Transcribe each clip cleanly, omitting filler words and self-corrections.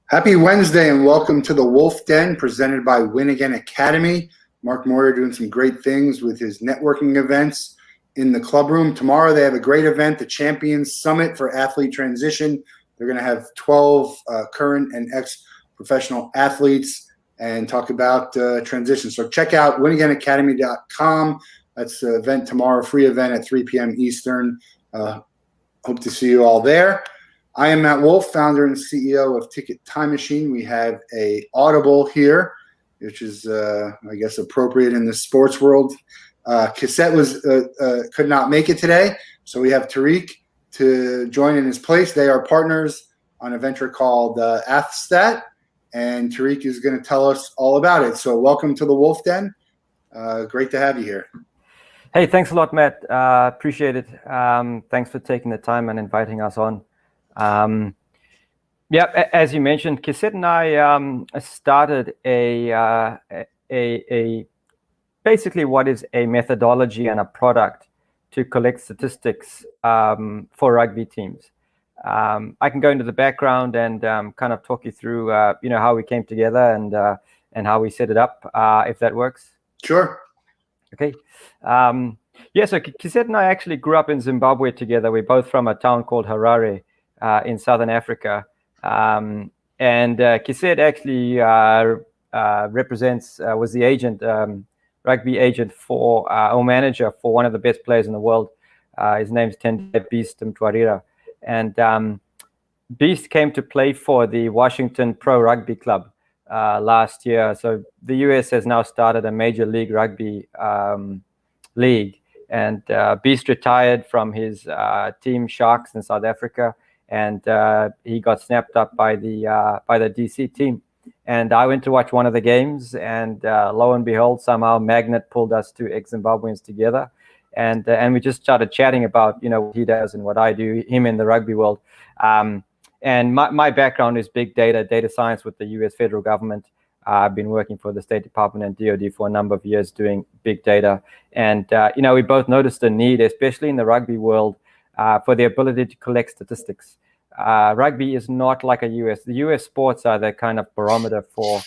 Happy Wednesday and welcome to the Wolff Den presented by Win Again Academy. Mark Moyer doing some great things with his networking events in the club room. Tomorrow they have a great event, the Champions Summit for Athlete Transition. They're going to have 12 current and ex-professional athletes and talk about transition. So check out winagainacademy.com. That's the event tomorrow, free event at 3 p.m. Eastern. Hope to see you all there. I am Matt Wolff, founder and CEO of Ticket Time Machine. We have a Audible here, which is, I guess, appropriate in the sports world. Kisset could not make it today, so we have Tariq to join in his place. They are partners on a venture called AthStat, and Tariq is going to tell us all about it. So welcome to the Wolff Den. Great to have you here. Hey, thanks a lot, Matt. Appreciate it. Thanks for taking the time and inviting us on. As you mentioned, Kisset and I started basically what is a methodology and a product to collect statistics for rugby teams. I can go into the background and kind of talk you through how we came together and how we set it up, if that works. Sure. Okay. So Kisset and I actually grew up in Zimbabwe together. We're both from a town called Harare in Southern Africa. And Kisset actually was the agent, rugby agent or manager for one of the best players in the world. His name's Tendai Beast Mtwarira. And Beast came to play for the Washington Pro Rugby Club last year. So the US has now started a major league rugby league. And Beast retired from his team Sharks in South Africa. And he got snapped up by the DC team. And I went to watch one of the games, and lo and behold, somehow Magnet pulled us two ex-Zimbabweans together, and we just started chatting about what he does and what I do, him in the rugby world. And my background is big data science with the U.S. federal government. I've been working for the State Department and DoD for a number of years doing big data, and we both noticed a need, especially in the rugby world, for the ability to collect statistics. Rugby is not like the US sports are the kind of barometer for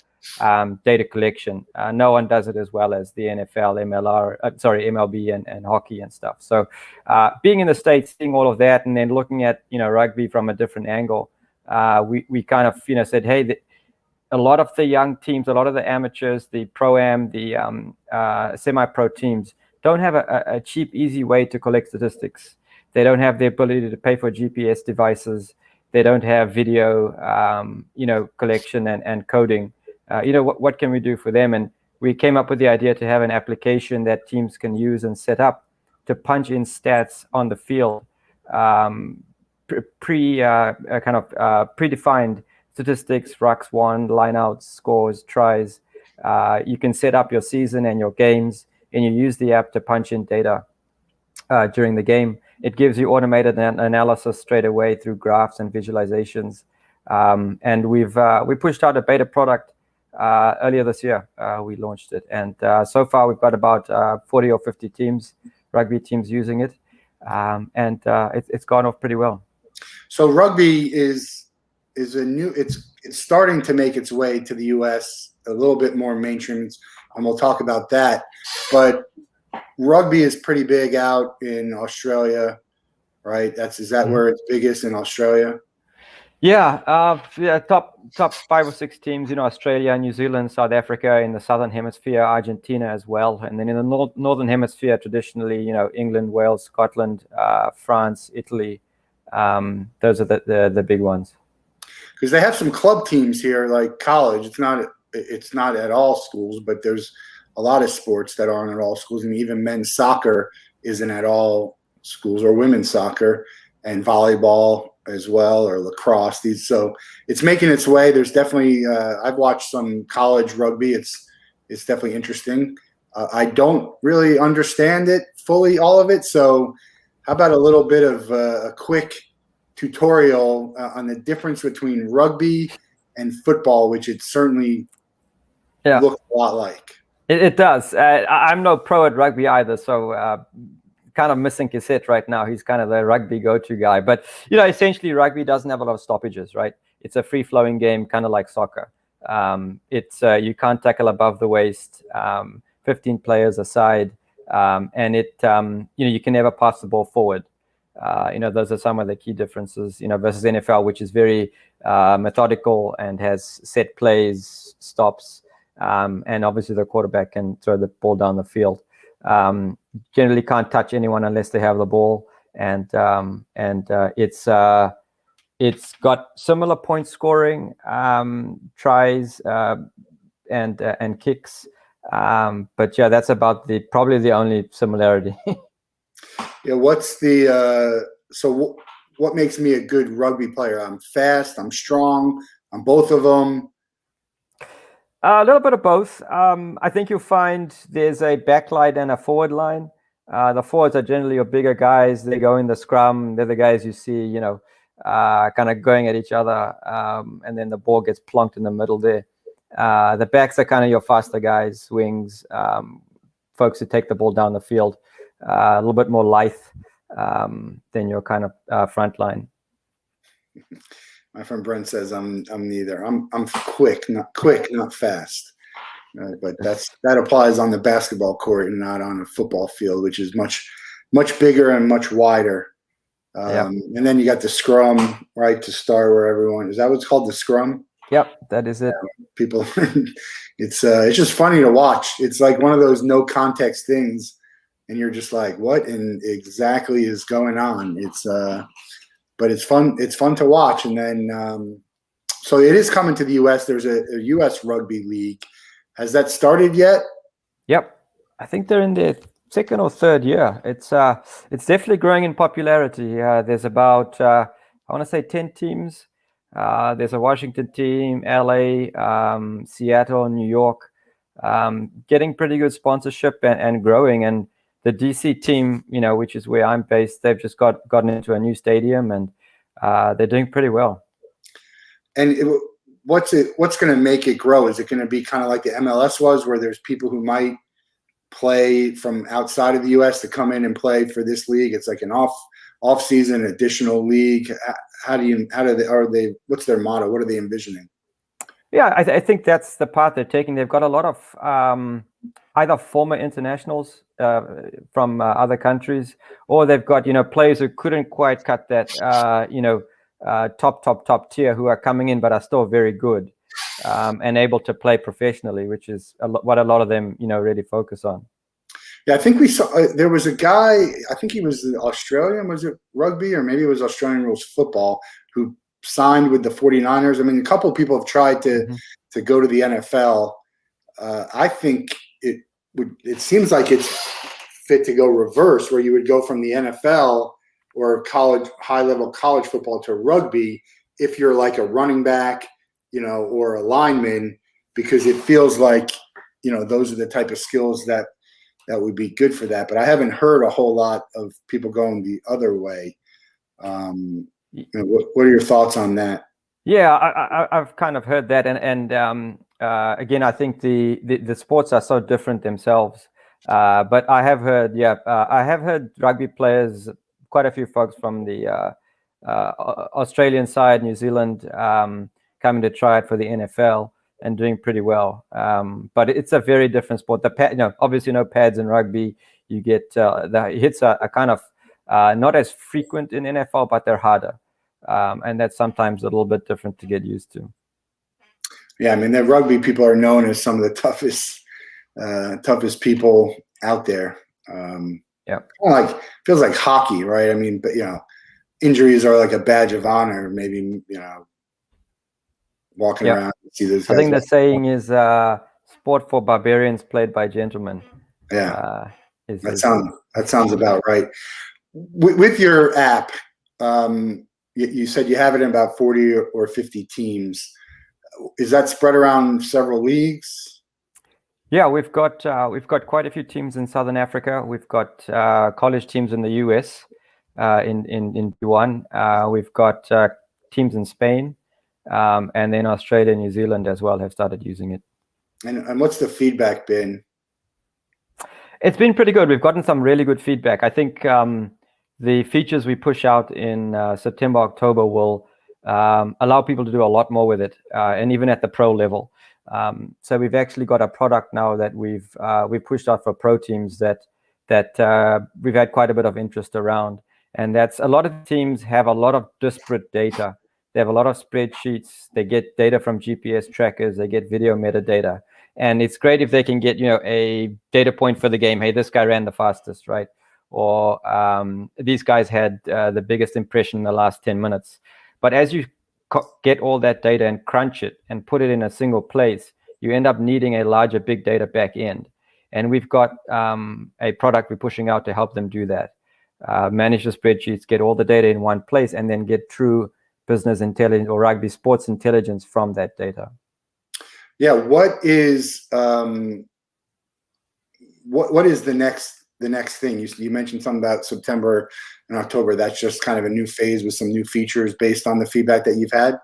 data collection. No one does it as well as the NFL, MLB and hockey and stuff. So being in the States, seeing all of that, and then looking at rugby from a different angle, we kind of said, hey, a lot of the young teams, a lot of the amateurs, the pro-am, the semi-pro teams don't have a cheap, easy way to collect statistics. They don't have the ability to pay for GPS devices. They don't have video, collection and coding. What can we do for them? And we came up with the idea to have an application that teams can use and set up to punch in stats on the field, predefined statistics, rucks won, lineouts, scores, tries. You can set up your season and your games, and you use the app to punch in data during the game. It gives you automated analysis straight away through graphs and visualizations. And we pushed out a beta product earlier this year. We launched it, and so far we've got about 40 or 50 teams, rugby teams, using it, and it's gone off pretty well. So rugby is it's starting to make its way to the U.S. a little bit more mainstream, and we'll talk about that. But rugby is pretty big out in Australia, right? Is that where it's biggest, in Australia? Top 5 or 6 teams in Australia, New Zealand, South Africa, in the Southern Hemisphere, Argentina as well. And then in the Northern Hemisphere, traditionally, England, Wales, Scotland, France, Italy. Those are the big ones. Because they have some club teams here, like college. It's not at all schools, but there's a lot of sports that aren't at all schools, and even men's soccer isn't at all schools, or women's soccer, and volleyball as well, or lacrosse. So it's making its way. There's definitely I've watched some college rugby. It's definitely interesting. I don't really understand it fully, all of it. So how about a little bit of a quick tutorial on the difference between rugby and football, which it certainly looks a lot like. It does. I'm no pro at rugby either, so kind of missing Kisset right now. He's kind of the rugby go-to guy. But, essentially rugby doesn't have a lot of stoppages, right? it's a free-flowing game, kind of like soccer. It's you can't tackle above the waist, 15 players aside, and you can never pass the ball forward. Those are some of the key differences, versus NFL, which is very methodical and has set plays, stops, and obviously the quarterback can throw the ball down the field. Generally can't touch anyone unless they have the ball, and it's got similar point scoring, tries, and kicks, but yeah, that's about probably the only similarity. Yeah, what makes me a good rugby player? I'm fast, I'm strong, I'm both of them. A little bit of both. I think you'll find there's a back line and a forward line. The forwards are generally your bigger guys. They go in the scrum. They're the guys you see, kind of going at each other, and then the ball gets plonked in the middle there. The backs are kind of your faster guys, wings, folks who take the ball down the field. A little bit more lithe than your kind of front line. My friend Brent says I'm neither. I'm quick, not fast. But that applies on the basketball court and not on a football field, which is much bigger and much wider. And then you got the scrum, right, to start where everyone is. That what's called the scrum? Yep, that is it. People, it's just funny to watch. It's like one of those no context things. And you're just like, what exactly is going on? But it's fun. It's fun to watch. And then, so it is coming to the U.S. There's a U.S. rugby league. Has that started yet? Yep, I think they're in their second or third year. It's definitely growing in popularity. There's about I want to say 10 teams. There's a Washington team, LA, Seattle, New York, getting pretty good sponsorship and growing. And the DC team, which is where I'm based, they've just gotten into a new stadium, and they're doing pretty well. And what's going to make it grow? Is it going to be kind of like the MLS was, where there's people who might play from outside of the U.S. to come in and play for this league? It's like an off-season additional league. What's their motto? What are they envisioning? Yeah, I think that's the path they're taking. They've got a lot of either former internationals from other countries, or they've got players who couldn't quite cut that top tier, who are coming in but are still very good and able to play professionally, which is what a lot of them really focus on. Yeah, I think we saw there was a guy. I think he was Australian. Was it rugby, or maybe it was Australian rules football, who signed with the 49ers. I mean, a couple of people have tried to go to the NFL. I think it seems like it's fit to go reverse, where you would go from the NFL or high-level college football to rugby if you're like a running back, or a lineman, because it feels like, those are the type of skills that would be good for that. But I haven't heard a whole lot of people going the other way. What are your thoughts on that? Yeah, I've kind of heard that, and again, I think the sports are so different themselves. But I have heard, I have heard rugby players, quite a few folks from the Australian side, New Zealand, coming to try it for the NFL and doing pretty well. But it's a very different sport. Obviously no pads in rugby. You get the hits are kind of not as frequent in NFL, but they're harder. And that's sometimes a little bit different to get used to. Yeah, I mean, the rugby people are known as some of the toughest people out there. Feels like hockey, right? I mean, but injuries are like a badge of honor. Maybe walking around and see those guys. I think the saying is "sport for barbarians, played by gentlemen." Yeah, that sounds about right. With your app, you said you have it in about 40 or 50 teams. Is that spread around several leagues? Yeah, we've got quite a few teams in Southern Africa. We've got college teams in the US in D1. We've got teams in Spain, and then Australia and New Zealand as well have started using it. And what's the feedback been? It's been pretty good. We've gotten some really good feedback. I think the features we push out in September, October will allow people to do a lot more with it, and even at the pro level. So we've actually got a product now that we've pushed out for pro teams that we've had quite a bit of interest around. And that's a lot of teams have a lot of disparate data. They have a lot of spreadsheets. They get data from GPS trackers. They get video metadata. And it's great if they can get, a data point for the game. Hey, this guy ran the fastest, right? Or these guys had the biggest impression in the last 10 minutes. But as you get all that data and crunch it and put it in a single place, you end up needing a larger big data back end. And we've got a product we're pushing out to help them do that. Manage the spreadsheets, get all the data in one place, and then get true business intelligence or rugby sports intelligence from that data. Yeah, what is the next thing? You mentioned something about September and October. That's just kind of a new phase with some new features based on the feedback that you've had.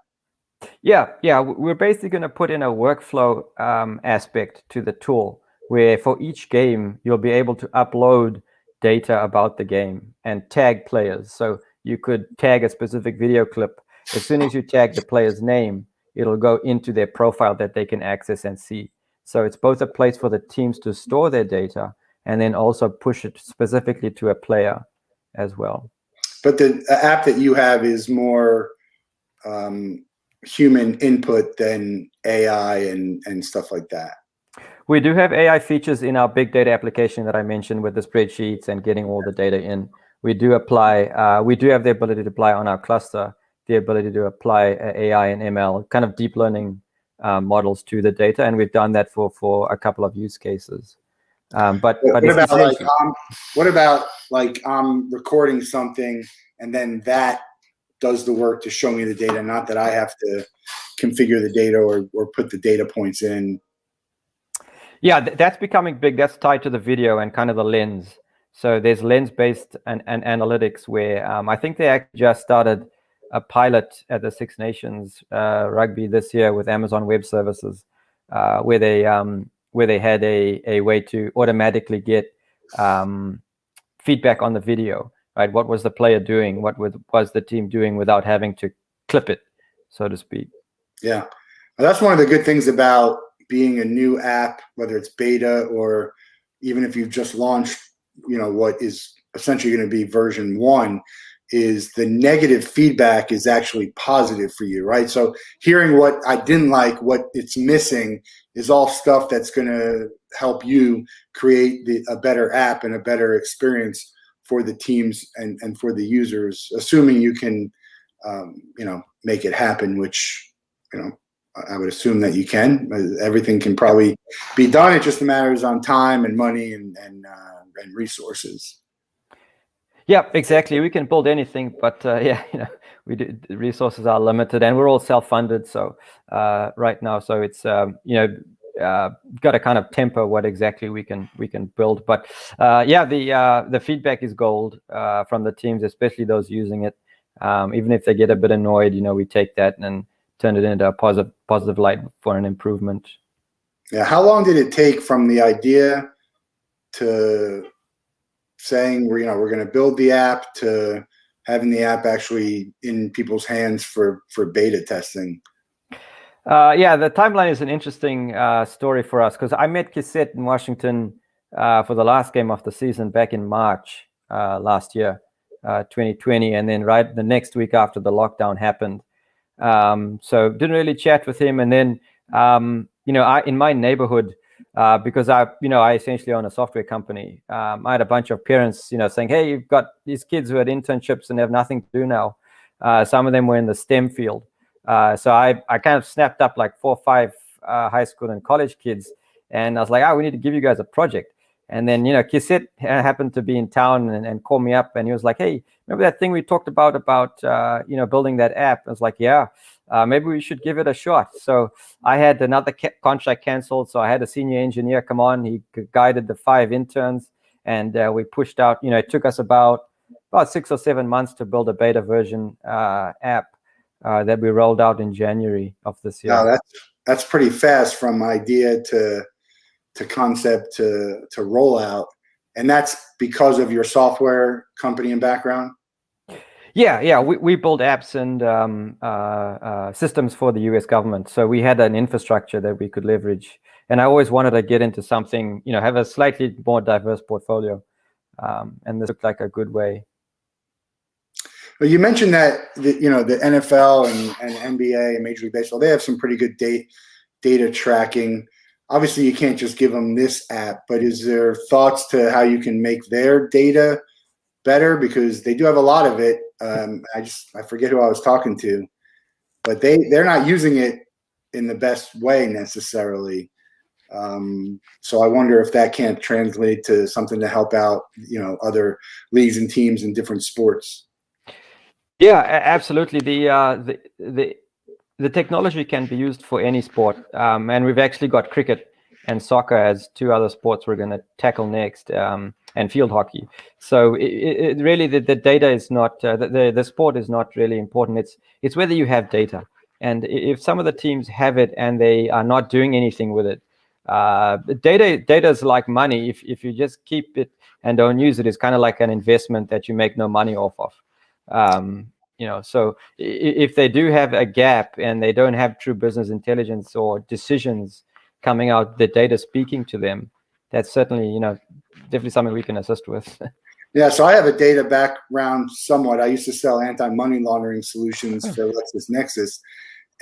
Yeah. We're basically going to put in a workflow aspect to the tool, where for each game you'll be able to upload data about the game and tag players. So you could tag a specific video clip. As soon as you tag the player's name, it'll go into their profile that they can access and see. So it's both a place for the teams to store their data and then also push it specifically to a player as well. But the app that you have is more human input than AI and stuff like that. We do have AI features in our big data application that I mentioned with the spreadsheets and getting all the data in. We do have the ability to apply on our cluster, the ability to apply AI and ML, kind of deep learning models to the data. And we've done that for a couple of use cases. But what about I'm recording something and then that does the work to show me the data, not that I have to configure the data or put the data points in? Yeah, that's becoming big. That's tied to the video and kind of the lens. So there's lens-based and analytics where I think they actually just started a pilot at the Six Nations Rugby this year with Amazon Web Services, where they had a way to automatically get feedback on the video, right? What was the player doing? What was the team doing without having to clip it, so to speak? Yeah, well, that's one of the good things about being a new app, whether it's beta or even if you've just launched, what is essentially going to be version 1, is the negative feedback is actually positive for you, right? So hearing what I didn't like, what it's missing, is all stuff that's going to help you create a better app and a better experience for the teams and for the users, assuming you can, make it happen, which, I would assume that you can. Everything can probably be done. It just matters on time and money and resources. Yeah, exactly. We can build anything, but we do, the resources are limited, and we're all self-funded. So right now, so it's got to kind of temper what exactly we can build. But the feedback is gold from the teams, especially those using it. Even if they get a bit annoyed, we take that and turn it into a positive light for an improvement. Yeah. How long did it take from the idea to saying we're going to build the app to having the app actually in people's hands for beta testing? The timeline is an interesting story for us, because I met Kisset in Washington for the last game of the season back in March last year, 2020, and then right the next week after the lockdown happened. So didn't really chat with him, and then in my neighborhood, because I essentially own a software company, I had a bunch of parents saying, hey, you've got these kids who had internships and have nothing to do now. Some of them were in the STEM field, so I kind of snapped up like 4 or 5 high school and college kids, and I was like, we need to give you guys a project. And then Kisset happened to be in town and called me up, and he was like, hey, remember that thing we talked about building that app? I was like, yeah, maybe we should give it a shot. So I had another contract canceled, so I had a senior engineer come on. He guided the 5 interns, and we pushed out. It took us about 6 or 7 months to build a beta version app that we rolled out in January of this year. Wow, that's pretty fast from idea to concept to rollout, and that's because of your software company and background. Yeah. We build apps and systems for the US government. So we had an infrastructure that we could leverage. And I always wanted to get into something, have a slightly more diverse portfolio. And this looked like a good way. Well, you mentioned that the NFL and NBA and Major League Baseball, they have some pretty good data tracking. Obviously, you can't just give them this app, but is there thoughts to how you can make their data better? Because they do have a lot of it. I forget who I was talking to, but they're not using it in the best way necessarily. So I wonder if that can't translate to something to help out, other leagues and teams in different sports. Yeah, absolutely. The technology can be used for any sport, and we've actually got cricket and soccer as two other sports we're going to tackle next, and field hockey. So it really the data is not the sport is not really important. It's whether you have data, and if some of the teams have it and they are not doing anything with it, data is like money. If you just keep it and don't use it, it's kind of like an investment that you make no money off of. So if they do have a gap and they don't have true business intelligence or decisions coming out, the data speaking to them, that's certainly, definitely something we can assist with. Yeah, so I have a data background somewhat. I used to sell anti-money laundering solutions for LexisNexis,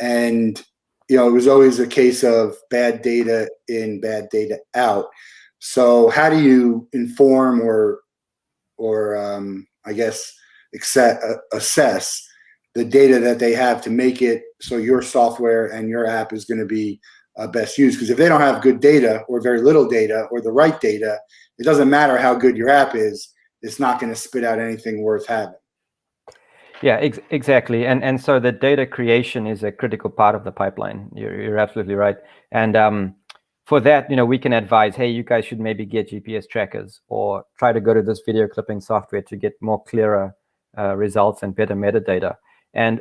and it was always a case of bad data in, bad data out. So how do you inform or I guess assess the data that they have to make it so your software and your app is going to be best used? Because if they don't have good data or very little data or the right data, it doesn't matter how good your app is. It's not going to spit out anything worth having. Yeah, exactly. And so the data creation is a critical part of the pipeline. You're absolutely right. And for that, we can advise, hey, you guys should maybe get GPS trackers or try to go to this video clipping software to get more clearer results and better metadata.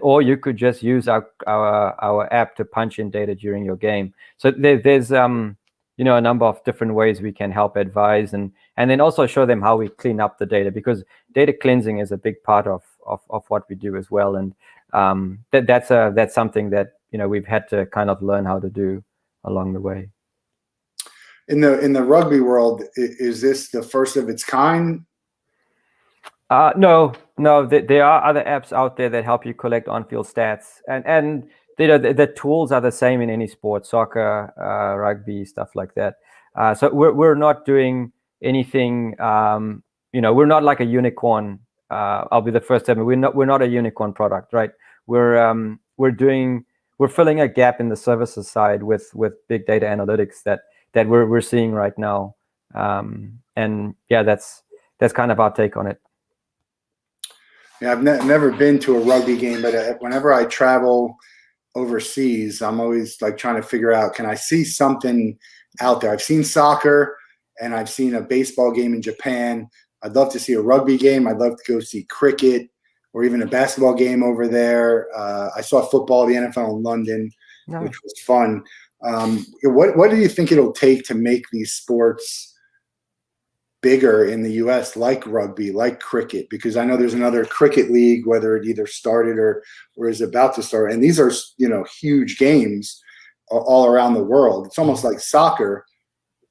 Or you could just use our app to punch in data during your game. So there's a number of different ways we can help advise and then also show them how we clean up the data, because data cleansing is a big part of what we do as well. And that's something that we've had to kind of learn how to do along the way. In the rugby world, is this the first of its kind? No. There are other apps out there that help you collect on-field stats, and the tools are the same in any sport, soccer, rugby, stuff like that. So we're not doing anything. We're not like a unicorn. I'll be the first to admit we're not a unicorn product, right? We're filling a gap in the services side with big data analytics that we're seeing right now. And yeah, that's kind of our take on it. Yeah, I've never been to a rugby game, but whenever I travel overseas, I'm always like trying to figure out, can I see something out there? I've seen soccer and I've seen a baseball game in Japan. I'd love to see a rugby game. I'd love to go see cricket or even a basketball game over there. I saw football, the NFL in London, which was fun. What do you think it'll take to make these sports bigger in the US, like rugby, like cricket? Because I know there's another cricket league, whether it either started or is about to start. And these are, huge games all around the world. It's almost like soccer.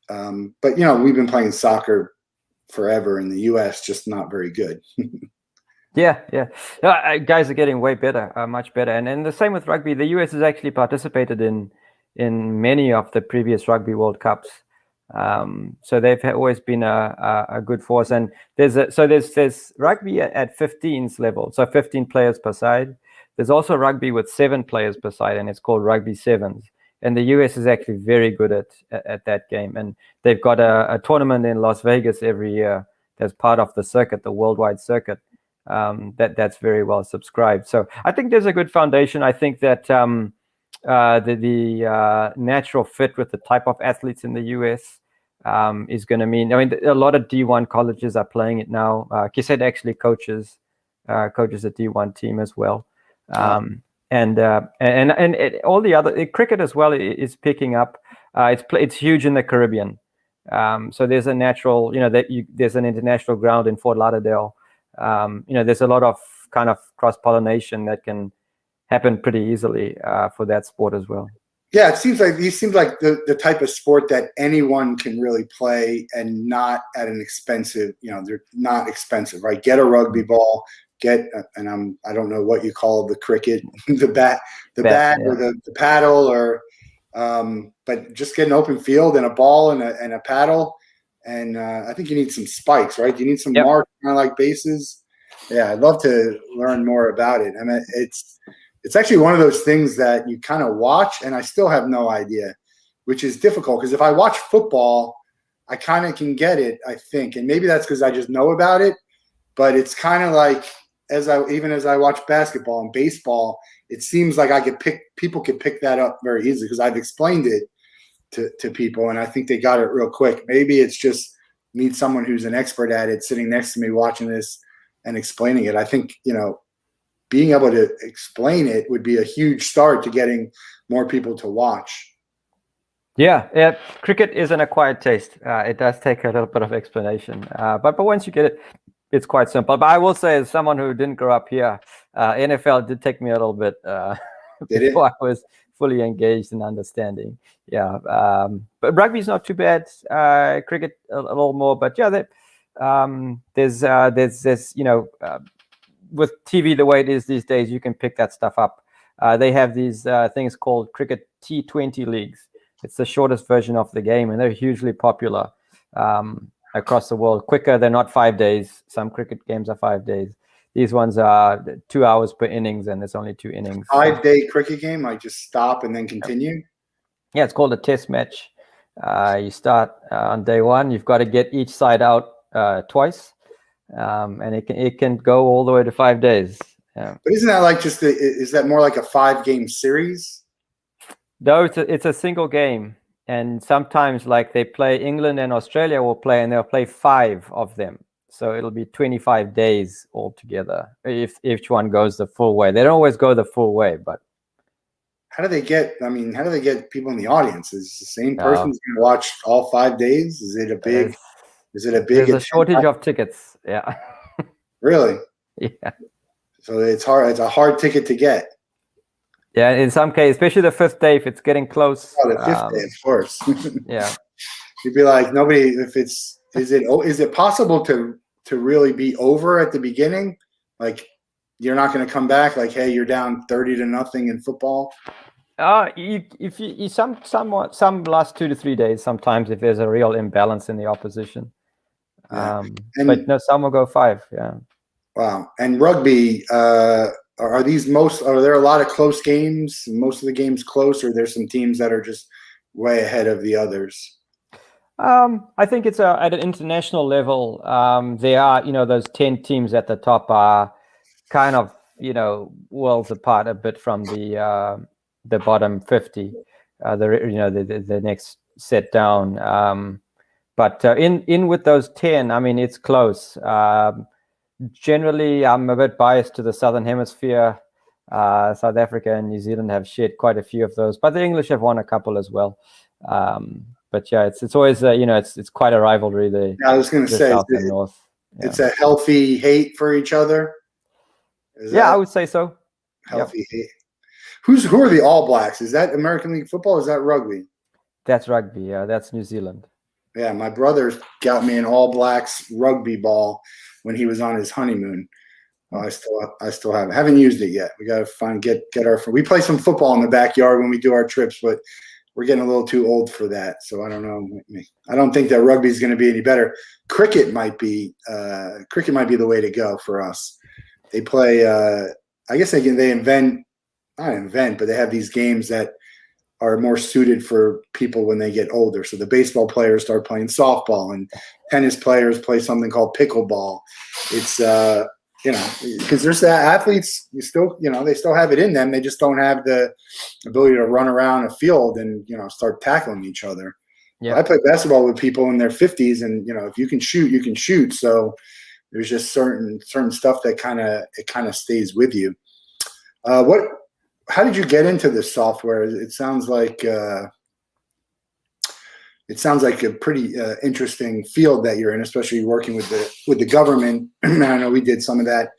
But, we've been playing soccer forever in the US, just not very good. Yeah. Guys are getting way better, much better. And the same with rugby. The US has actually participated in many of the previous Rugby World Cups. So they've always been a good force. And there's rugby at 15s level, so 15 players per side. There's also rugby with 7 players per side, and it's called rugby sevens. And the US is actually very good at that game. And they've got a tournament in Las Vegas every year as part of the circuit, the worldwide circuit. That's very well subscribed. So I think there's a good foundation. I think that the natural fit with the type of athletes in the US is going to mean, a lot of D1 colleges are playing it now. Kisset actually coaches a D1 team as well. And all the other cricket as well is picking up. It's huge in the Caribbean. So there's a natural, there's an international ground in Fort Lauderdale. There's a lot of kind of cross-pollination that can happen pretty easily for that sport as well. Yeah, it seems like these seems like the type of sport that anyone can really play and not at an expensive, they're not expensive, right? Get a rugby ball, and I don't know what you call the cricket, the bat Yeah. or the paddle, or but just get an open field and a ball and a paddle, and I think you need some spikes, right? You need some marks, kind of like bases. Yeah, I'd love to learn more about it. I mean, it's actually one of those things that you kind of watch, and I still have no idea, which is difficult because if I watch football, I kind of can get it, I think, and maybe that's because I just know about it. But it's kind of like as I watch basketball and baseball, it seems like people could pick that up very easily because I've explained it to people, and I think they got it real quick. Maybe it's just need someone who's an expert at it sitting next to me watching this and explaining it. I think being able to explain it would be a huge start to getting more people to watch. Yeah. Cricket is an acquired taste. It does take a little bit of explanation, but once you get it, it's quite simple. But I will say, as someone who didn't grow up here, NFL did take me a little bit before I was fully engaged in understanding. Yeah, but rugby is not too bad. Cricket a little more, but yeah, there's this with TV the way it is these days, you can pick that stuff up. They have these things called cricket T20 Leagues. It's the shortest version of the game, and they're hugely popular across the world. Quicker, they're not 5 days. Some cricket games are 5 days. These ones are 2 hours per innings, and there's only 2 innings. 5-day cricket game, like just stop and then continue? Yeah, it's called a test match. You start on day one. You've got to get each side out twice. And it can go all the way to 5 days. Yeah. But isn't that like is that more like a 5-game series? No, it's a single game, and sometimes like they play, England and Australia will play, and they'll play 5 of them. So it'll be 25 days altogether if each one goes the full way. They don't always go the full way, but how do they get people in the audience? Is the same person going to watch all 5 days? Is it a big? There's a shortage of tickets. Yeah. Really? Yeah. So it's hard. It's a hard ticket to get. Yeah, in some cases, especially the 5th day, if it's getting close. Oh, the 5th day, of course. Yeah. You'd be like, nobody. Is it possible to really be over at the beginning? Like, you're not going to come back. Like, hey, you're down 30-0 in football. If you some last 2 to 3 days. Sometimes if there's a real imbalance in the opposition. But no, some will go 5. Yeah. Wow. And rugby, are there a lot of close games? Most of the games close, or there's some teams that are just way ahead of the others? I think it's at an international level. There are, those 10 teams at the top are kind of, worlds apart a bit from the bottom 50. The next set down. But in with those 10, I mean, it's close. Generally, I'm a bit biased to the Southern Hemisphere. South Africa and New Zealand have shared quite a few of those, but the English have won a couple as well. But yeah, it's always it's quite a rivalry. I was going to say, South and North. Yeah. It's a healthy hate for each other. I would say so. Healthy hate. Who are the All Blacks? Is that American League football? Or is that rugby? That's rugby. Yeah, that's New Zealand. Yeah, my brother got me an All Blacks rugby ball when he was on his honeymoon. I still have it. Haven't used it yet. We got to get our. We play some football in the backyard when we do our trips, but we're getting a little too old for that. So I don't know. I don't think that rugby is going to be any better. Cricket might be the way to go for us. They play. I guess they but they have these games that are more suited for people when they get older. So the baseball players start playing softball, and tennis players play something called pickleball. It's because there's the athletes, they still have it in them. They just don't have the ability to run around a field and start tackling each other. Yeah, I play basketball with people in their 50s, and if you can shoot, you can shoot. So there's just certain stuff that kind of stays with you. How did you get into this software? It sounds like a pretty interesting field that you're in, especially working with the government. I know we did some of that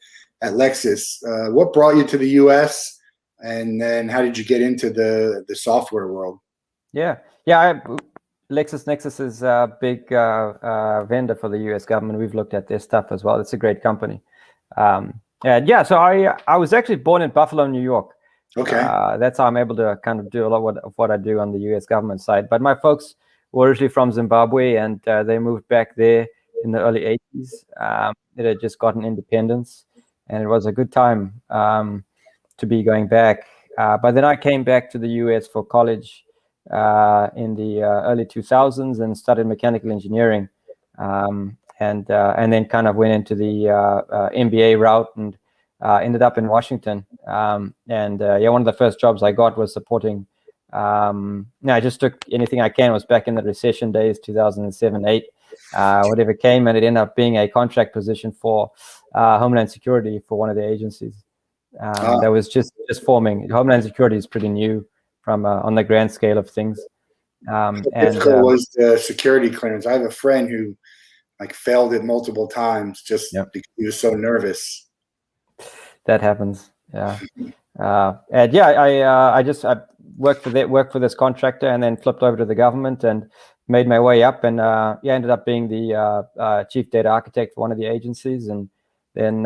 at Lexus. What brought you to the U.S., and then how did you get into the software world? Yeah. LexisNexis is a big vendor for the U.S. government. We've looked at their stuff as well. It's a great company. So I was actually born in Buffalo, New York. Okay. That's how I'm able to kind of do a lot of what I do on the U.S. government side. But my folks were originally from Zimbabwe, and they moved back there in the early 80s. It had just gotten independence, and it was a good time to be going back. But then I came back to the U.S. for college in the early 2000s and studied mechanical engineering, and then kind of went into the MBA route and ended up in Washington. One of the first jobs I got was supporting. I just took anything I can. It was back in the recession days, 2007-8. Whatever came, and it ended up being a contract position for Homeland Security for one of the agencies. That was just forming. Homeland Security is pretty new from on the grand scale of things. How difficult was the security clearance? I have a friend who failed it multiple times just because he was so nervous. That happens. Yeah. I worked for this contractor and then flipped over to the government and made my way up, and ended up being the chief data architect for one of the agencies. And then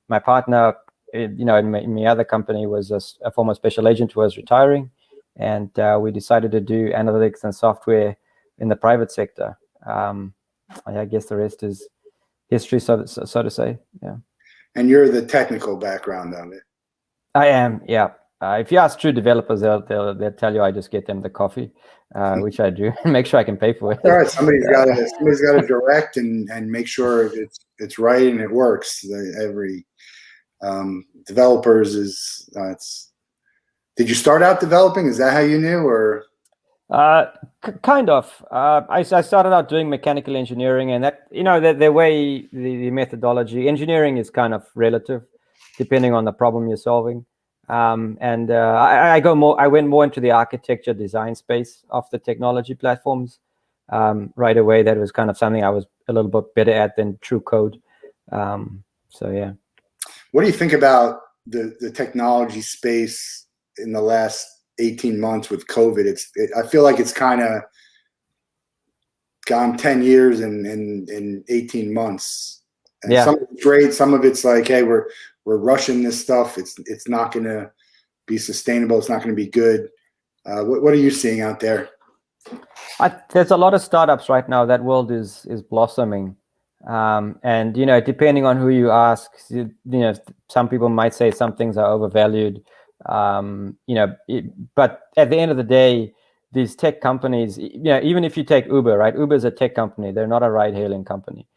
my partner, in my other company, was a former special agent who was retiring, and we decided to do analytics and software in the private sector. I guess the rest is history, so to say. Yeah. And you're the technical background of it. I am, yeah. If you ask true developers, they'll tell you I just get them the coffee, which I do, and make sure I can pay for it. All right, somebody's got to direct and make sure it's right and it works. Every developers is Did you start out developing? Is that how you knew, or? Kind of. I started out doing mechanical engineering, and that the way the methodology engineering is kind of relative, depending on the problem you're solving. I went more into the architecture design space of the technology platforms right away. That was kind of something I was a little bit better at than true code. Yeah. What do you think about the technology space in the last 18 months with COVID? I feel like it's kind of gone 10 years in 18 months. And some of it's great. Some of it's like, hey, we're rushing this stuff. It's not going to be sustainable. It's not going to be good. What are you seeing out there? There's a lot of startups right now. That world is blossoming. And depending on who you ask, some people might say some things are overvalued. But at the end of the day, these tech companies, even if you take Uber, right? Uber is a tech company. They're not a ride-hailing company.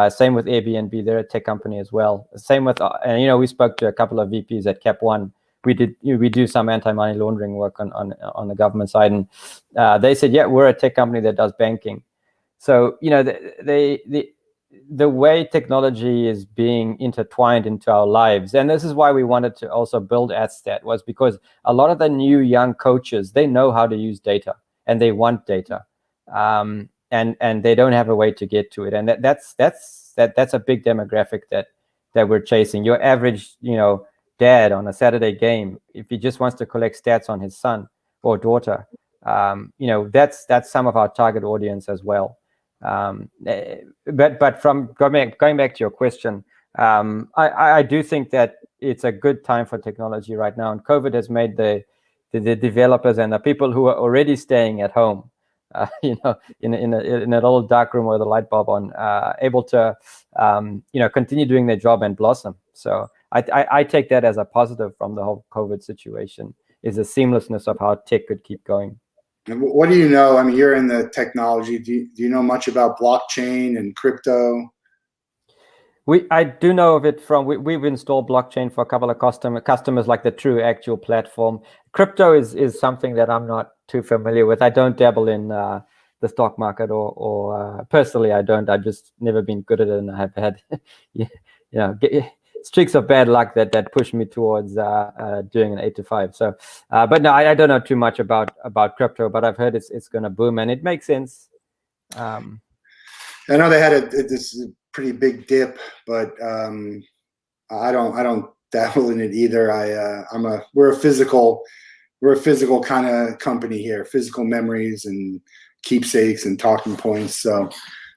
Same with Airbnb. They're a tech company as well. Same with, we spoke to a couple of VPs at Cap One. We do some anti-money laundering work on the government side, and they said, yeah, we're a tech company that does banking. So the way technology is being intertwined into our lives, and this is why we wanted to also build AdStat, was because a lot of the new young coaches, they know how to use data and they want data, and they don't have a way to get to it, and that's a big demographic that we're chasing. Your average dad on a Saturday game, if he just wants to collect stats on his son or daughter, that's some of our target audience as well. But from going back to your question, I do think that it's a good time for technology right now, and COVID has made the developers and the people who are already staying at home, in a little dark room with a light bulb on, able to continue doing their job and blossom. So I take that as a positive from the whole COVID situation, is the seamlessness of how tech could keep going. And what do you know? I mean, you're in the technology. Do you know much about blockchain and crypto? I do know of it from, we've installed blockchain for a couple of customers, like the true actual platform. Crypto is something that I'm not too familiar with. I don't dabble in the stock market or personally, I don't. I've just never been good at it, and I've had, streaks of bad luck that push me towards doing an 8 to 5. So, but no, I don't know too much about crypto, but I've heard it's going to boom, and it makes sense. I know they had this pretty big dip, but I don't dabble in it either. We're a physical kind of company here, physical memories and keepsakes and talking points. So,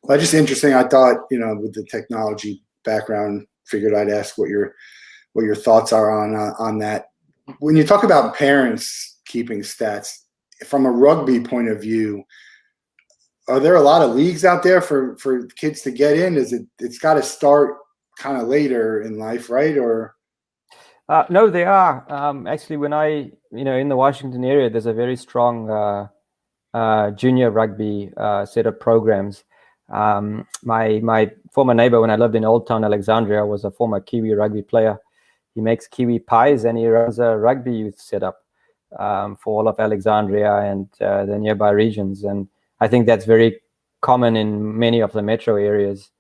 but just interesting. I thought, with the technology background, figured I'd ask what your thoughts are on that. When you talk about parents keeping stats from a rugby point of view, are there a lot of leagues out there for kids to get in? It's got to start kind of later in life, right? Or no, they are. Actually, when in the Washington area, there's a very strong junior rugby set of programs. My former neighbor, when I lived in Old Town Alexandria, was a former Kiwi rugby player. He makes Kiwi pies, and he runs a rugby youth setup for all of Alexandria and the nearby regions. And I think that's very common in many of the metro areas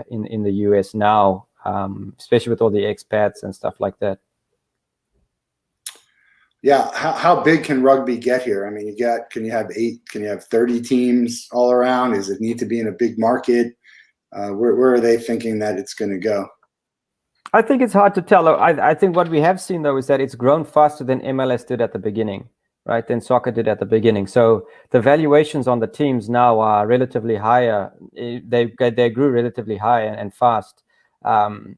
in the US now, especially with all the expats and stuff like that. Yeah, how big can rugby get here? I mean, can you have 8? Can you have 30 teams all around? Does it need to be in a big market? Where are they thinking that it's going to go? I think it's hard to tell. I think what we have seen, though, is that it's grown faster than MLS did at the beginning, right? Than soccer did at the beginning. So the valuations on the teams now are relatively higher. They grew relatively high and fast. To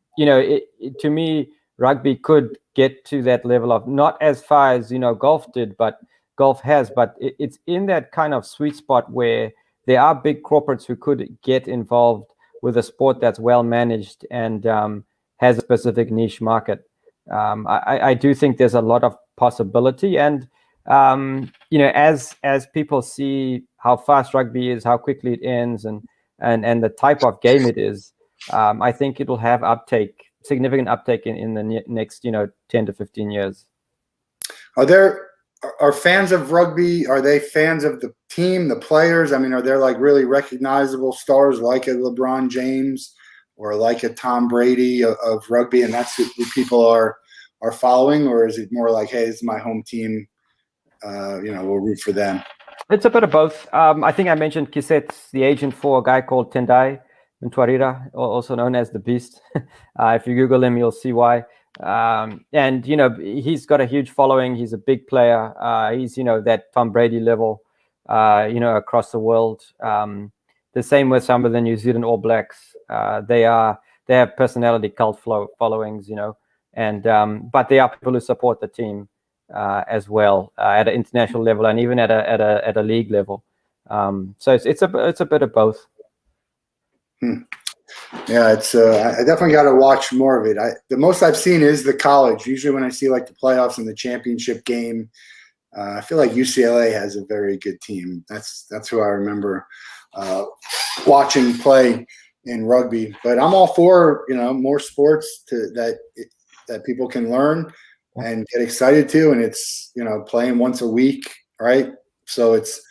me, rugby could get to that level of not as far as golf did, but golf has. But it's in that kind of sweet spot where there are big corporates who could get involved with a sport that's well managed and has a specific niche market. I do think there's a lot of possibility, and as people see how fast rugby is, how quickly it ends, and the type of game it is, I think it'll have significant uptake in the next 10 to 15 years. Are fans of rugby? Are they fans of the team, the players? I mean, are there like really recognizable stars like a LeBron James or like a Tom Brady of rugby, and that's who people are following? Or is it more like, hey, this is my home team, we'll root for them? It's a bit of both. I think I mentioned Kisset, the agent for a guy called Tendai Mtwarira, also known as the Beast. If you Google him, you'll see why. And he's got a huge following. He's a big player. He's that Tom Brady level, across the world. The same with some of the New Zealand All Blacks. They have personality cult followings, and but they are people who support the team as well at an international level and even at a league level. So it's a bit of both. Yeah, I definitely got to watch more of it. The most I've seen is the college. Usually when I see like the playoffs and the championship game, I feel like UCLA has a very good team. That's who I remember watching play in rugby. But I'm all for more sports that people can learn and get excited to, and it's playing once a week, right? So it's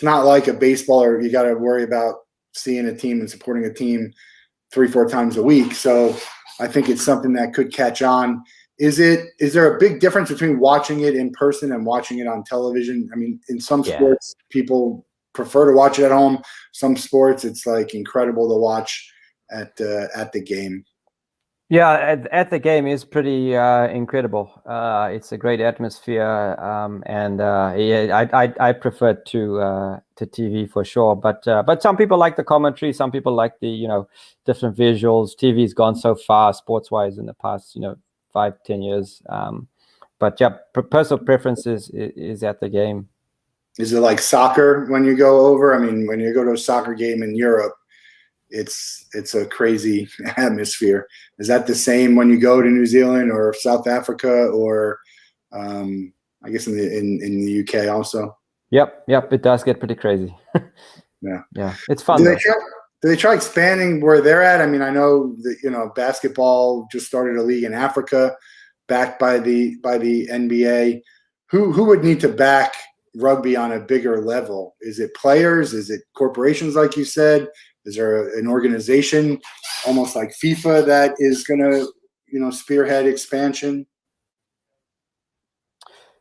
not like a baseball or you got to worry about seeing a team and supporting a team 3-4 times a week. So I think it's something that could catch on. Is there a big difference between watching it in person and watching it on television? I mean, in some sports, people prefer to watch it at home. Some sports, it's like incredible to watch at the game. Yeah, at the game is pretty incredible. It's a great atmosphere, and I prefer to TV for sure. But some people like the commentary. Some people like the different visuals. TV's gone so far sports wise in the past 5-10 years. But yeah, personal preference is at the game. Is it like soccer when you go over? I mean, when you go to a soccer game in Europe, it's a crazy atmosphere. Is that the same when you go to New Zealand or South Africa or I guess in the UK also? Yep, it does get pretty crazy. Yeah, it's fun. Do they try expanding where they're at? I mean, I know that basketball just started a league in Africa, backed by the NBA. Who would need to back rugby on a bigger level? Is it players? Is it corporations, like you said? Is there an organization almost like FIFA that is going to spearhead expansion?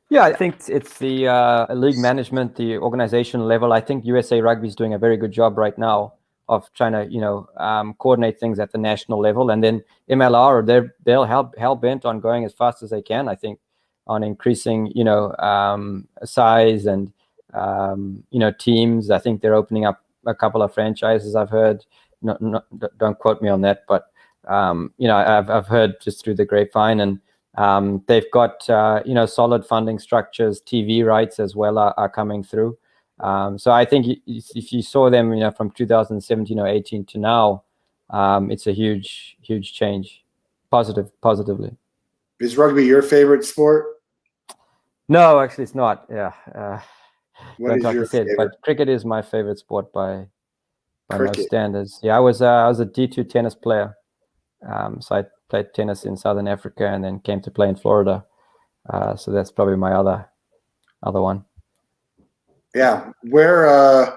Yeah, I think it's the league management, the organization level. I think USA Rugby is doing a very good job right now of trying to coordinate things at the national level, and then MLR they'll hell bent on going as fast as they can. I think on increasing size and teams. I think they're opening up a couple of franchises. I've heard. Don't quote me on that, but I've heard just through the grapevine, and they've got solid funding structures. TV rights as well are coming through. So I think if you saw them, from 2017 or 18 to now, it's a huge change, positively. Is rugby your favorite sport? No, actually, it's not. Yeah. What is your favorite? But cricket is my favorite sport by most standards. Yeah, I was a D2 tennis player. So I played tennis in Southern Africa and then came to play in Florida. So that's probably my other one. Yeah, where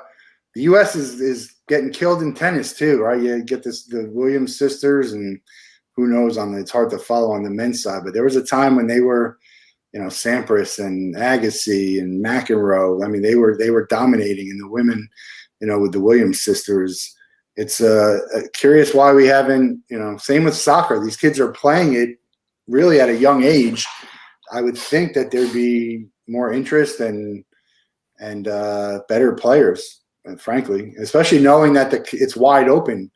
the U.S. is getting killed in tennis too, right? You get the Williams sisters, and who knows it's hard to follow on the men's side. But there was a time when they were, Sampras and Agassi and McEnroe. I mean, they were dominating, and the women, with the Williams sisters. It's curious why we haven't, same with soccer. These kids are playing it really at a young age. I would think that there'd be more interest and better players, frankly, especially knowing that it's wide open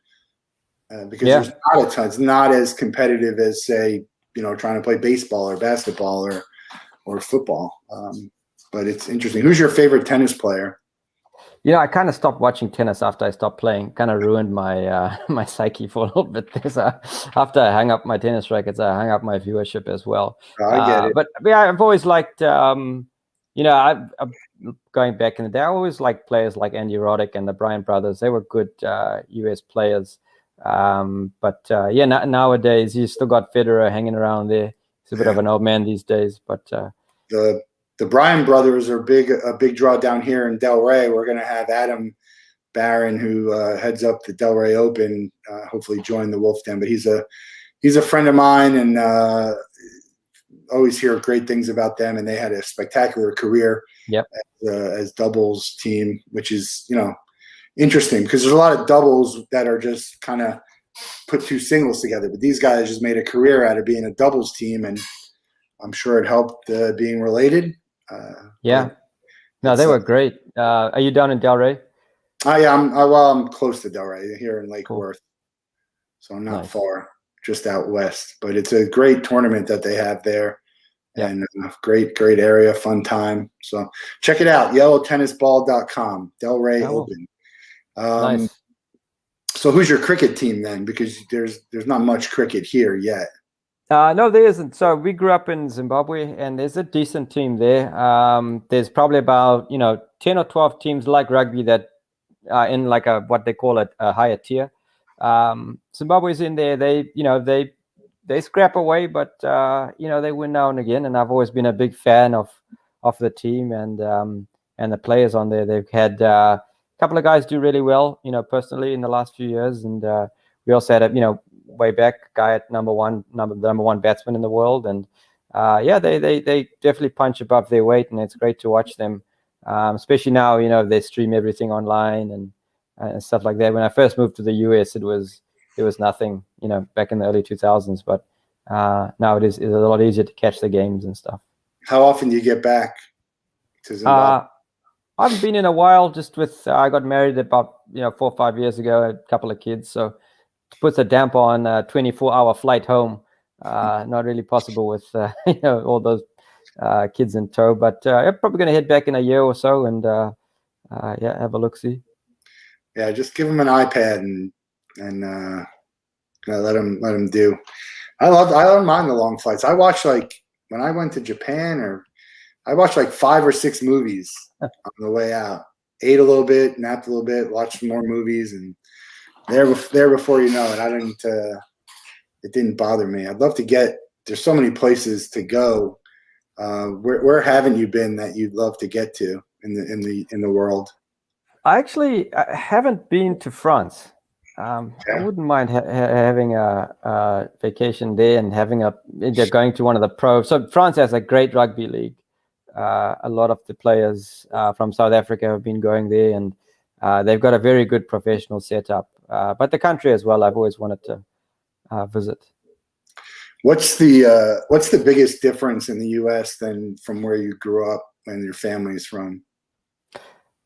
because there's not a ton. It's not as competitive as, say, trying to play baseball or basketball or football. But it's interesting. Who's your favorite tennis player? I kind of stopped watching tennis after I stopped playing. Kind of ruined my my psyche for a little bit. After I hung up my tennis rackets, I hung up my viewership as well. I get it. But yeah, I've always liked, I'm going back in the day, I always liked players like Andy Roddick and the Bryan brothers. They were good US players. Nowadays you still got Federer hanging around there. He's a bit of an old man these days, but the Bryan brothers are a big draw down here in Delray. We're going to have Adam Barron, who heads up the Delray Open, hopefully join the Wolff Den. But he's a friend of mine, and always hear great things about them. And they had a spectacular career as doubles team, which is interesting because there's a lot of doubles that are just kind of put two singles together. But these guys just made a career out of being a doubles team, and I'm sure it helped being related. No, they were great. Are you down in Delray? I'm close to Delray, here in Lake Worth, so I'm not far, just out west. But it's a great tournament that they have there, and great area, fun time. So check it out, yellowtennisball.com, Delray Open. Nice. So who's your cricket team then? Because there's not much cricket here yet. No, there isn't. So we grew up in Zimbabwe, and there's a decent team there. There's probably about 10 or 12 teams like rugby that are in like what they call a higher tier. Zimbabwe's in there. They scrap away, but they win now and again. And I've always been a big fan of the team and the players on there. They've had a couple of guys do really well, personally in the last few years, and we also had a way back guy at number one batsman in the world, and they definitely punch above their weight, and it's great to watch them, especially now they stream everything online and stuff like that. When I first moved to the US, it was nothing, back in the early 2000s, but now it's a lot easier to catch the games and stuff. How often do you get back to Zimbabwe? I haven't been in a while, just with I got married about 4 or 5 years ago, a couple of kids, so puts a damper on a 24-hour flight home. Not really possible with all those kids in tow. But I'm probably going to head back in a year or so and have a look-see. Yeah, just give them an iPad and let them do. I don't mind the long flights. I watch when I went to Japan, I watched 5 or 6 movies on the way out. Ate a little bit, napped a little bit, watched more movies, and there before you know it. It didn't bother me. I'd love to there's so many places to go. Where haven't you been that you'd love to get to in the world? I haven't been to France. I wouldn't mind having a vacation there and going to one of the pros. So France has a great rugby league. A lot of the players from South Africa have been going there, and they've got a very good professional setup. But the country as well, I've always wanted to visit. What's the biggest difference in the U.S. than from where you grew up and your family's from?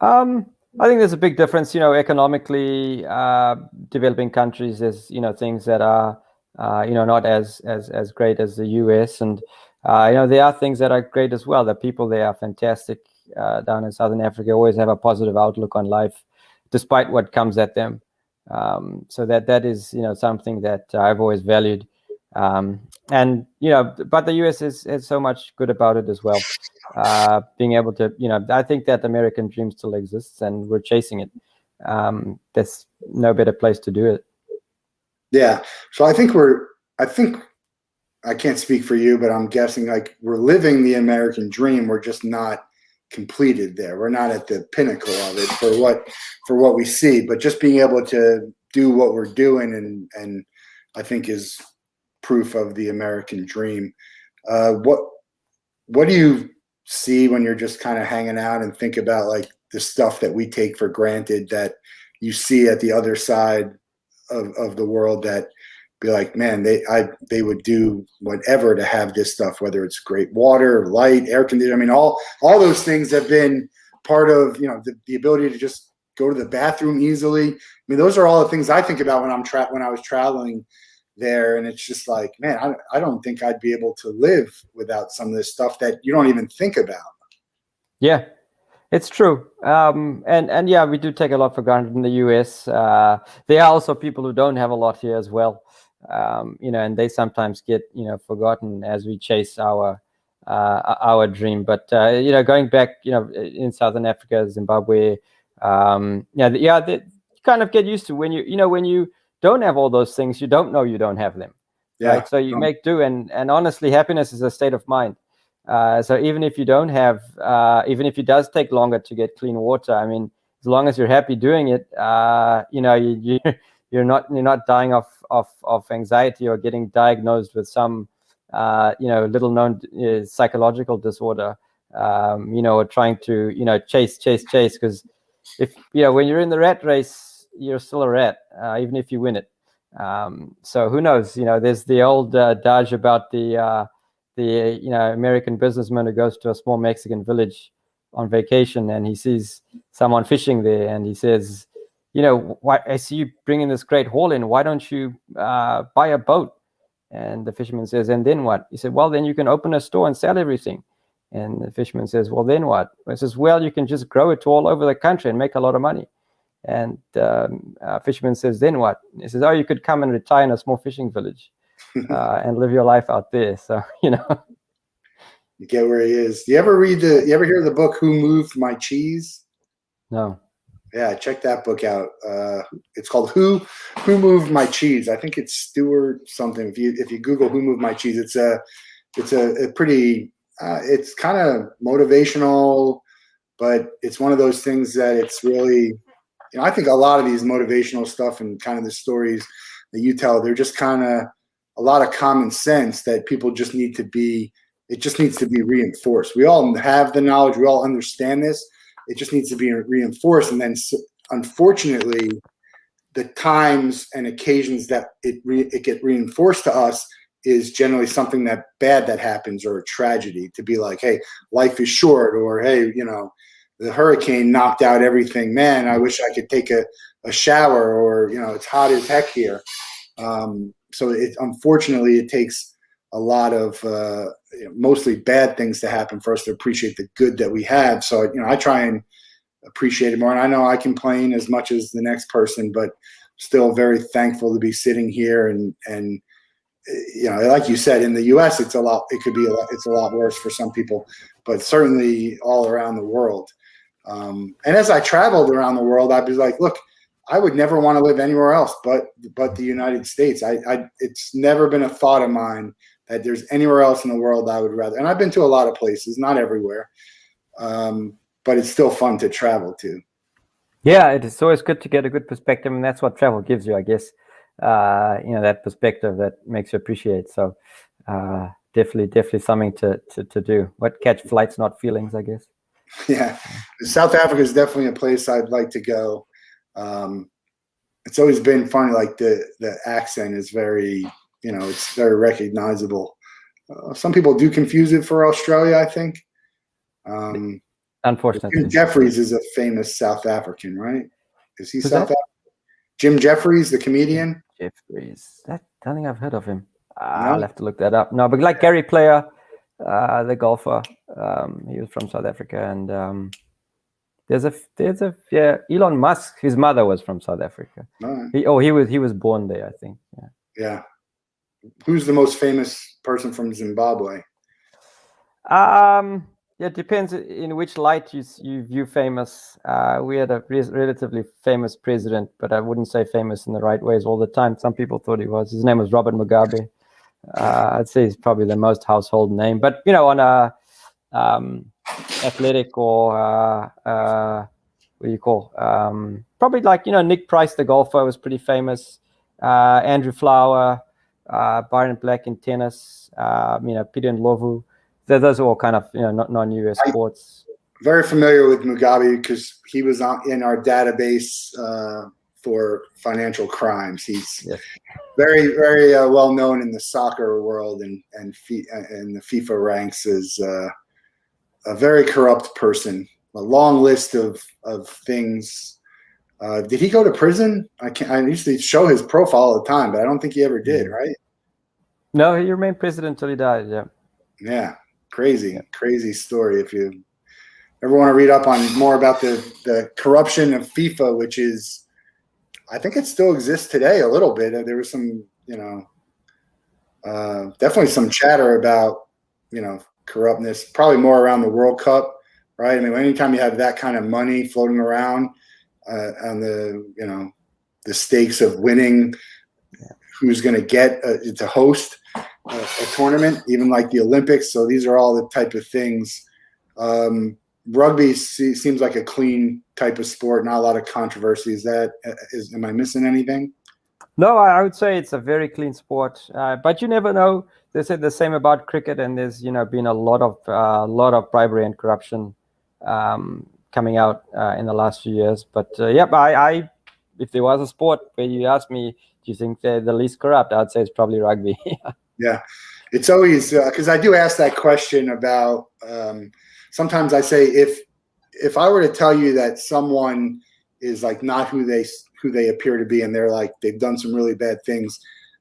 I think there's a big difference, economically. Developing countries, there's things that are not as great as the US, and there are things that are great as well. The people there are fantastic. Down in Southern Africa, always have a positive outlook on life, despite what comes at them. So that is something that I've always valued. And but the US is so much good about it as well. Being able to, I think that the American dream still exists, and we're chasing it. There's no better place to do it. Yeah. So I think I can't speak for you, but I'm guessing like we're living the American dream. We're just not completed there. We're not at the pinnacle of it for what we see, but just being able to do what we're doing and I think is proof of the American dream. What do you see when you're just kind of hanging out and think about like the stuff that we take for granted that you see at the other side of the world that be like, man, they would do whatever to have this stuff, whether it's great water, light, air conditioning. I mean, all those things have been part of, the ability to just go to the bathroom easily. I mean, those are all the things I think about when I was traveling there. And it's just like, man, I don't think I'd be able to live without some of this stuff that you don't even think about. Yeah, it's true. And yeah, we do take a lot for granted in the US. There are also people who don't have a lot here as well. And they sometimes get, forgotten as we chase our dream. But, going back, in Southern Africa, Zimbabwe, you kind of get used to when you don't have all those things, you don't know you don't have them. Yeah. Right. So you make do. And honestly, happiness is a state of mind. So even if you don't have, even if it does take longer to get clean water, I mean, as long as you're happy doing it, you're not dying of anxiety or getting diagnosed with some little known psychological disorder, or trying to chase because if when you're in the rat race, you're still a rat, even if you win it. So who knows? There's the old adage about the American businessman who goes to a small Mexican village on vacation and he sees someone fishing there and he says, why, I see you bringing this great haul in. Why don't you buy a boat? And the fisherman says, and then what? He said, well, then you can open a store and sell everything. And the fisherman says, well, then what? He says, well, you can just grow it to all over the country and make a lot of money. And fisherman says, then what? He says, oh, you could come and retire in a small fishing village and live your life out there. So, You get where he is. You ever hear the book, Who Moved My Cheese? No. Yeah, check that book out. It's called Who Moved My Cheese. I think it's Stewart something. If you Google Who Moved My Cheese, it's a pretty it's kind of motivational, but it's one of those things that it's really, I think a lot of these motivational stuff and kind of the stories that you tell, they're just kind of a lot of common sense that people just need to be. It just needs to be reinforced. We all have the knowledge. We all understand this. It just needs to be reinforced. And then, unfortunately, the times and occasions that it get reinforced to us is generally something bad that happens or a tragedy. To be like, hey, life is short, or hey, the hurricane knocked out everything. Man, I wish I could take a shower, or it's hot as heck here. So unfortunately, it takes a lot of mostly bad things to happen for us to appreciate the good that we have. So, I try and appreciate it more. And I know I complain as much as the next person, but still very thankful to be sitting here. And like you said, in the US, it's a lot worse for some people, but certainly all around the world. And as I traveled around the world, I'd be like, look, I would never want to live anywhere else but the United States. It's never been a thought of mine that there's anywhere else in the world I would rather. And I've been to a lot of places, not everywhere, but it's still fun to travel to. Yeah, it is always good to get a good perspective, and that's what travel gives you, I guess. That perspective that makes you appreciate. So definitely something to do. What catch flights, not feelings, I guess. Yeah, South Africa is definitely a place I'd like to go. It's always been funny, like the accent is very, it's very recognizable. Some people do confuse it for Australia, I think. Unfortunately, Jim Jeffries is a famous South African, right? Is he Who's South that? African? Jim Jeffries, the comedian. Jeffries. I don't think I've heard of him. No? I'll have to look that up. No, but like Gary Player, the golfer, he was from South Africa, and there's a Elon Musk. His mother was from South Africa. Right. He was born there, I think. Yeah. Yeah. Who's the most famous person from Zimbabwe? Yeah, it depends in which light you view famous. We had a relatively famous president, but I wouldn't say famous in the right ways all the time. Some people thought he was. His name was Robert Mugabe. I'd say he's probably the most household name. But on a athletic or what do you call? Probably like Nick Price, the golfer, was pretty famous. Andrew Flower, Byron Black in tennis. Peter Ndlovu. Those are all kind of non-US sports. Very familiar with Mugabe because he was in our database for financial crimes. He's very, very well known in the soccer world and the FIFA ranks as a very corrupt person. A long list of things. Did he go to prison? I used to show his profile all the time, but I don't think he ever did. Right? No, he remained president until he died. Yeah. Yeah. Crazy story. If you ever want to read up on more about the corruption of FIFA, which is, I think it still exists today a little bit. There was some, definitely some chatter about, corruptness, probably more around the World Cup, right? I mean, anytime you have that kind of money floating around on the stakes of winning, who's going to get to host a tournament, even like the Olympics. So these are all the type of things. Rugby seems like a clean type of sport, not a lot of controversy. Am I missing anything? No, I would say it's a very clean sport, but you never know. They said the same about cricket, and there's been a lot of bribery and corruption coming out in the last few years. But I if there was a sport where you ask me, do you think they're the least corrupt? I'd say it's probably rugby. Yeah, it's always because I do ask that question about. Sometimes I say if I were to tell you that someone is like not who they appear to be, and they're like they've done some really bad things,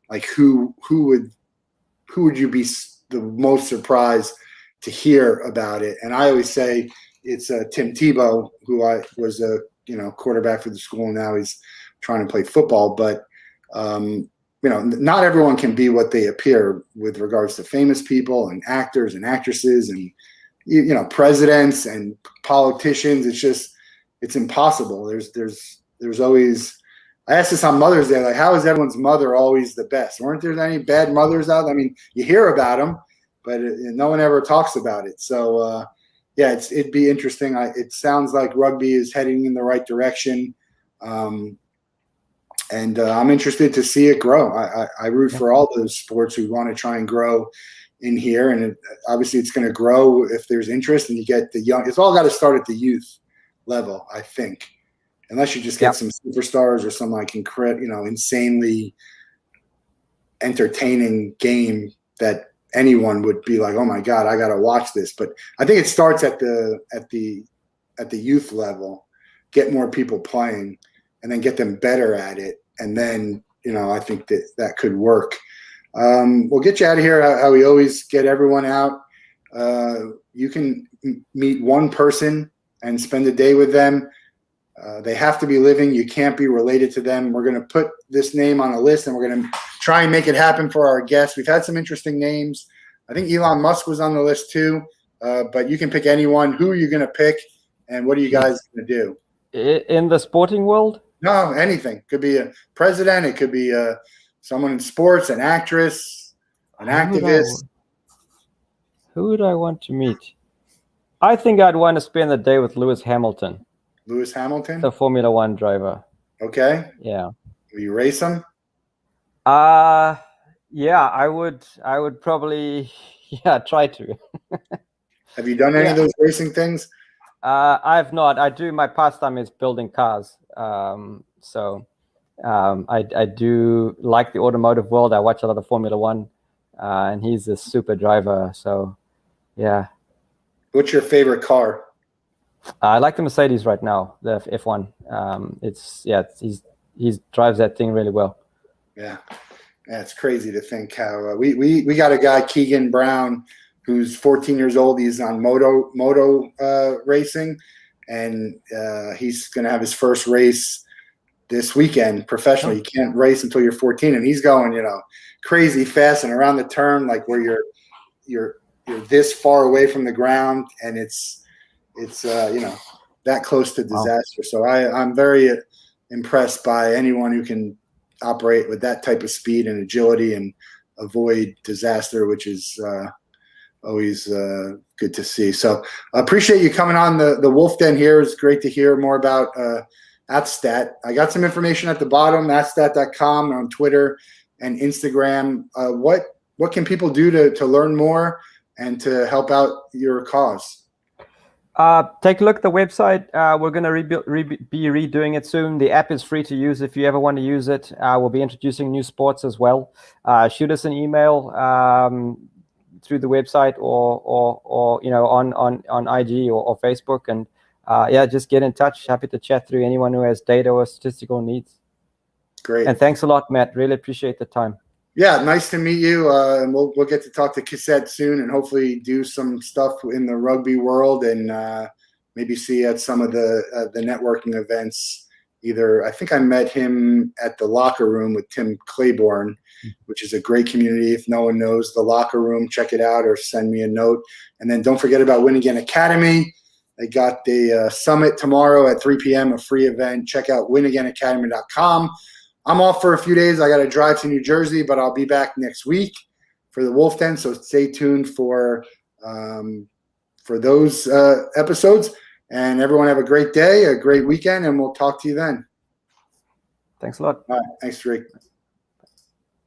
like who would you be the most surprised to hear about it? And I always say it's Tim Tebow, who I was a quarterback for the school, and now he's trying to play football, but. Not everyone can be what they appear with regards to famous people and actors and actresses and presidents and politicians. It's impossible. There's always. I asked this on Mother's Day, like, how is everyone's mother always the best? Weren't there any bad mothers out there? I mean, you hear about them, but no one ever talks about it. So it'd be interesting. It sounds like rugby is heading in the right direction. And I'm interested to see it grow. I root for all those sports who want to try and grow in here. And obviously it's going to grow if there's interest and you get the young. It's all got to start at the youth level, I think. Unless you just get some superstars or some like insanely entertaining game that anyone would be like, oh my God, I got to watch this. But I think it starts at the youth level, get more people playing and then get them better at it. And then, I think that could work. We'll get you out of here how we always get everyone out. You can meet one person and spend a day with them. They have to be living. You can't be related to them. We're going to put this name on a list, and we're going to try and make it happen for our guests. We've had some interesting names. I think Elon Musk was on the list too, but you can pick anyone. Who are you going to pick, and what are you guys going to do? In the sporting world? No, anything. Could be a president. It could be someone in sports, an actress, an activist. Who would I want to meet? I think I'd want to spend the day with Lewis Hamilton. Lewis Hamilton? The Formula One driver. Okay. Yeah. Will you race him? Yeah, I would probably try to. Have you done any of those racing things? I've not. I do. My pastime is building cars. I do like the automotive world. I watch a lot of Formula One, and he's a super driver. So, yeah. What's your favorite car? I like the Mercedes right now, the F1. He drives that thing really well. Yeah, it's crazy to think how we got a guy, Keegan Brown, who's 14 years old. He's on moto racing, and he's going to have his first race this weekend professionally. You can't race until you're 14, and he's going, crazy fast and around the turn, like where you're this far away from the ground, and it's that close to disaster. Wow. So I'm very impressed by anyone who can operate with that type of speed and agility and avoid disaster, which is always good to see. So I appreciate you coming on the Wolff Den here. It's great to hear more about AtStat. I got some information at the bottom, atstat.com, on Twitter and Instagram. What can people do to learn more and to help out your cause? Take a look at the website. We're going to be redoing it soon. The app is free to use if you ever want to use it. We'll be introducing new sports as well. Shoot us an email through the website or on IG or Facebook, and just get in touch. Happy to chat through anyone who has data or statistical needs. Great. And thanks a lot, Matt. Really appreciate the time. Yeah, nice to meet you. And we'll get to talk to Kisset soon, and hopefully do some stuff in the rugby world, and maybe see at some of the networking events. Either I think I met him at the Locker Room with Tim Claiborne, which is a great community. If no one knows the Locker Room, check it out or send me a note. And then don't forget about Win Again Academy. They got the summit tomorrow at 3 p.m., a free event. Check out winagainacademy.com. I'm off for a few days. I got to drive to New Jersey, but I'll be back next week for the Wolff Den. So stay tuned for those episodes. And everyone have a great day, a great weekend, and we'll talk to you then. Thanks a lot. All right. Thanks, Rick.